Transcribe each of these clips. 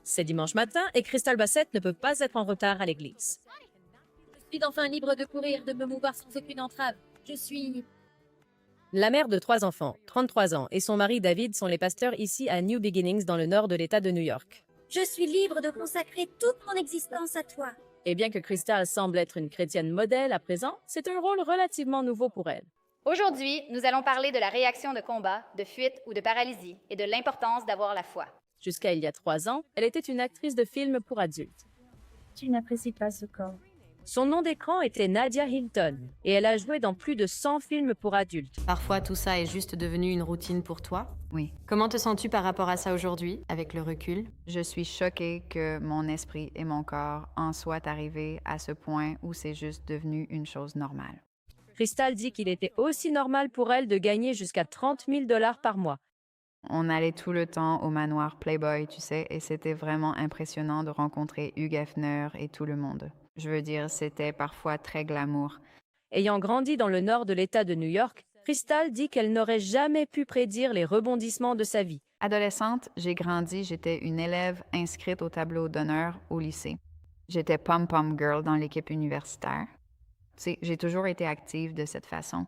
C'est dimanche matin et Crystal Bassett ne peut pas être en retard à l'église. Je suis enfin libre de courir, de me mouvoir sans aucune entrave. Je suis... La mère de 3 enfants, 33 ans, et son mari David sont les pasteurs ici à New Beginnings dans le nord de l'État de New York. Je suis libre de consacrer toute mon existence à toi. Et bien que Crystal semble être une chrétienne modèle à présent, c'est un rôle relativement nouveau pour elle. Aujourd'hui, nous allons parler de la réaction de combat, de fuite ou de paralysie et de l'importance d'avoir la foi. Jusqu'à il y a 3 ans, elle était une actrice de films pour adultes. Tu n'apprécies pas ce corps. Son nom d'écran était Nadia Hilton et elle a joué dans plus de 100 films pour adultes. Parfois, tout ça est juste devenu une routine pour toi? Oui. Comment te sens-tu par rapport à ça aujourd'hui, avec le recul? Je suis choquée que mon esprit et mon corps en soient arrivés à ce point où c'est juste devenu une chose normale. Crystal dit qu'il était aussi normal pour elle de gagner jusqu'à 30 000 $ par mois. On allait tout le temps au manoir Playboy, tu sais, et c'était vraiment impressionnant de rencontrer Hugh Hefner et tout le monde. Je veux dire, c'était parfois très glamour. Ayant grandi dans le nord de l'État de New York, Crystal dit qu'elle n'aurait jamais pu prédire les rebondissements de sa vie. Adolescente, j'ai grandi, j'étais une élève inscrite au tableau d'honneur au lycée. J'étais pom-pom girl dans l'équipe universitaire. Tu sais, j'ai toujours été active de cette façon.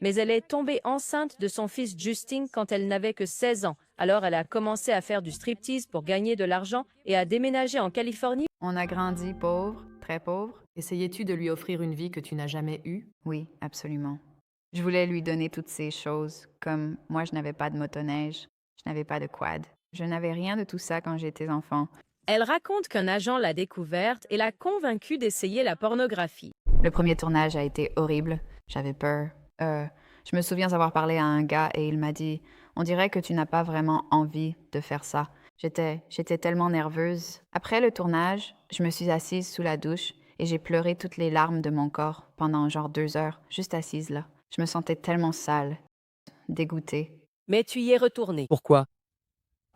Mais elle est tombée enceinte de son fils Justin quand elle n'avait que 16 ans. Alors elle a commencé à faire du striptease pour gagner de l'argent et a déménagé en Californie. On a grandi pauvre, très pauvre. Essayais-tu de lui offrir une vie que tu n'as jamais eue? Oui, absolument. Je voulais lui donner toutes ces choses, comme moi je n'avais pas de motoneige, je n'avais pas de quad. Je n'avais rien de tout ça quand j'étais enfant. Elle raconte qu'un agent l'a découverte et l'a convaincue d'essayer la pornographie. Le premier tournage a été horrible. J'avais peur. Je me souviens avoir parlé à un gars et il m'a dit « On dirait que tu n'as pas vraiment envie de faire ça. » J'étais tellement nerveuse. Après le tournage, je me suis assise sous la douche et j'ai pleuré toutes les larmes de mon corps pendant genre 2 heures, juste assise là. Je me sentais tellement sale, dégoûtée. Mais tu y es retournée. Pourquoi?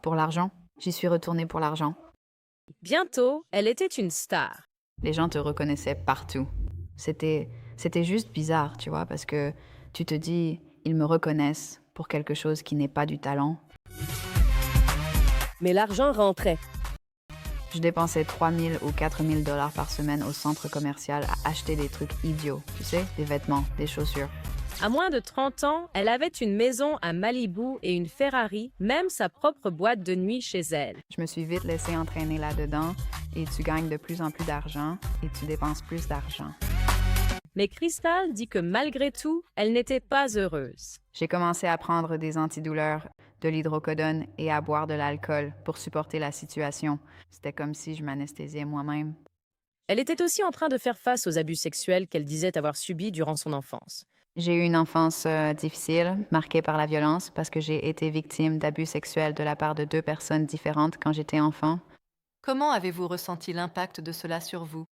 Pour l'argent. J'y suis retournée pour l'argent. Bientôt, elle était une star. Les gens te reconnaissaient partout. C'était juste bizarre, tu vois, parce que tu te dis, ils me reconnaissent pour quelque chose qui n'est pas du talent. Mais l'argent rentrait. Je dépensais 3 000 ou 4 000 $ par semaine au centre commercial à acheter des trucs idiots, tu sais, des vêtements, des chaussures. À moins de 30 ans, elle avait une maison à Malibu et une Ferrari, même sa propre boîte de nuit chez elle. Je me suis vite laissée entraîner là-dedans et tu gagnes de plus en plus d'argent et tu dépenses plus d'argent. Mais Crystal dit que malgré tout, elle n'était pas heureuse. J'ai commencé à prendre des antidouleurs, de l'hydrocodone et à boire de l'alcool pour supporter la situation. C'était comme si je m'anesthésiais moi-même. Elle était aussi en train de faire face aux abus sexuels qu'elle disait avoir subis durant son enfance. J'ai eu une enfance difficile, marquée par la violence, parce que j'ai été victime d'abus sexuels de la part de 2 personnes différentes quand j'étais enfant. Comment avez-vous ressenti l'impact de cela sur vous?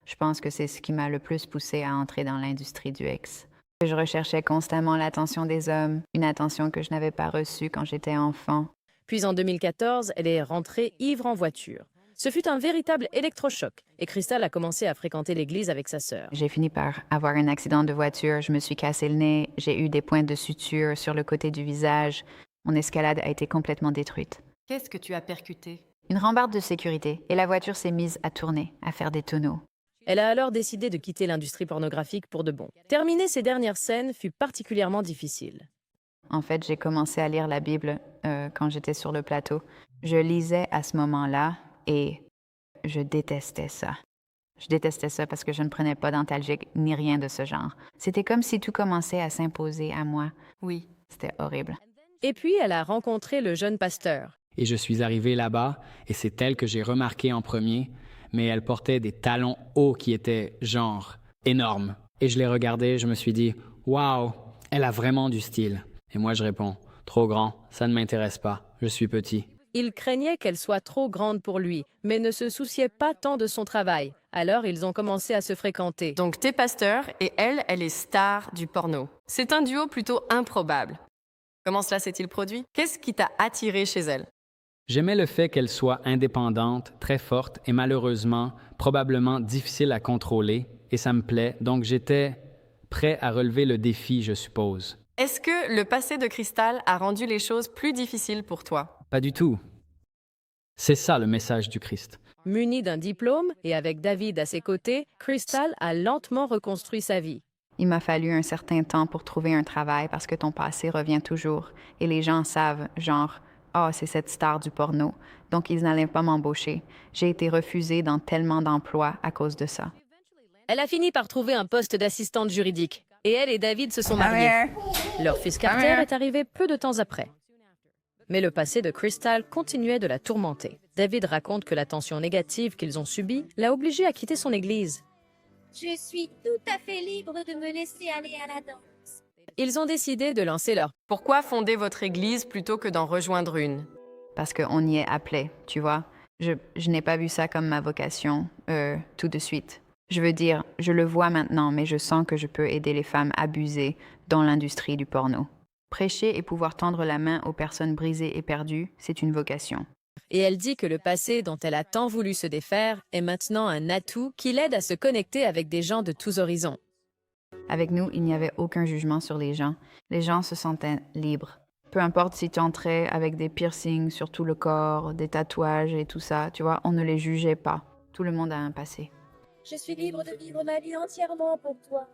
Je pense que c'est ce qui m'a le plus poussée à entrer dans l'industrie du X. Je recherchais constamment l'attention des hommes, une attention que je n'avais pas reçue quand j'étais enfant. Puis en 2014, elle est rentrée ivre en voiture. Ce fut un véritable électrochoc et Crystal a commencé à fréquenter l'église avec sa sœur. J'ai fini par avoir un accident de voiture, je me suis cassé le nez, j'ai eu des points de suture sur le côté du visage. Mon escalade a été complètement détruite. Qu'est-ce que tu as percuté? Une rambarde de sécurité et la voiture s'est mise à tourner, à faire des tonneaux. Elle a alors décidé de quitter l'industrie pornographique pour de bon. Terminer ces dernières scènes fut particulièrement difficile. En fait, j'ai commencé à lire la Bible quand j'étais sur le plateau. Je lisais à ce moment-là et je détestais ça. Je détestais ça parce que je ne prenais pas d'antalgique ni rien de ce genre. C'était comme si tout commençait à s'imposer à moi. Oui. C'était horrible. Et puis, elle a rencontré le jeune pasteur. Et je suis arrivé là-bas, et c'est elle que j'ai remarqué en premier, mais elle portait des talons hauts qui étaient, genre, énormes. Et je les regardais, je me suis dit, « Wow, elle a vraiment du style. » Et moi, je réponds, « Trop grand, ça ne m'intéresse pas, je suis petit. » Il craignait qu'elle soit trop grande pour lui, mais ne se souciait pas tant de son travail. Alors, ils ont commencé à se fréquenter. Donc t'es pasteur et elle est star du porno. C'est un duo plutôt improbable. Comment cela s'est-il produit? Qu'est-ce qui t'a attiré chez elle? J'aimais le fait qu'elle soit indépendante, très forte et malheureusement, probablement difficile à contrôler, et ça me plaît, donc j'étais prêt à relever le défi, je suppose. Est-ce que le passé de Crystal a rendu les choses plus difficiles pour toi? Pas du tout. C'est ça le message du Christ. Munie d'un diplôme et avec David à ses côtés, Crystal a lentement reconstruit sa vie. Il m'a fallu un certain temps pour trouver un travail parce que ton passé revient toujours. Et les gens savent, genre, ah, c'est cette star du porno. Donc, ils n'allaient pas m'embaucher. J'ai été refusée dans tellement d'emplois à cause de ça. Elle a fini par trouver un poste d'assistante juridique. Et elle et David se sont mariés. Leur fils Carter est arrivé peu de temps après. Mais le passé de Crystal continuait de la tourmenter. David raconte que la tension négative qu'ils ont subie l'a obligée à quitter son église. Je suis tout à fait libre de me laisser aller à la danse. Ils ont décidé de lancer leur Pourquoi fonder votre église plutôt que d'en rejoindre une? Parce qu'on y est appelé, tu vois. Je n'ai pas vu ça comme ma vocation tout de suite. Je veux dire, je le vois maintenant, mais je sens que je peux aider les femmes abusées dans l'industrie du porno. Prêcher et pouvoir tendre la main aux personnes brisées et perdues, c'est une vocation. Et elle dit que le passé dont elle a tant voulu se défaire est maintenant un atout qui l'aide à se connecter avec des gens de tous horizons. Avec nous, il n'y avait aucun jugement sur les gens. Les gens se sentaient libres. Peu importe si tu entrais avec des piercings sur tout le corps, des tatouages et tout ça, tu vois, on ne les jugeait pas. Tout le monde a un passé. Je suis libre de vivre ma vie entièrement pour toi.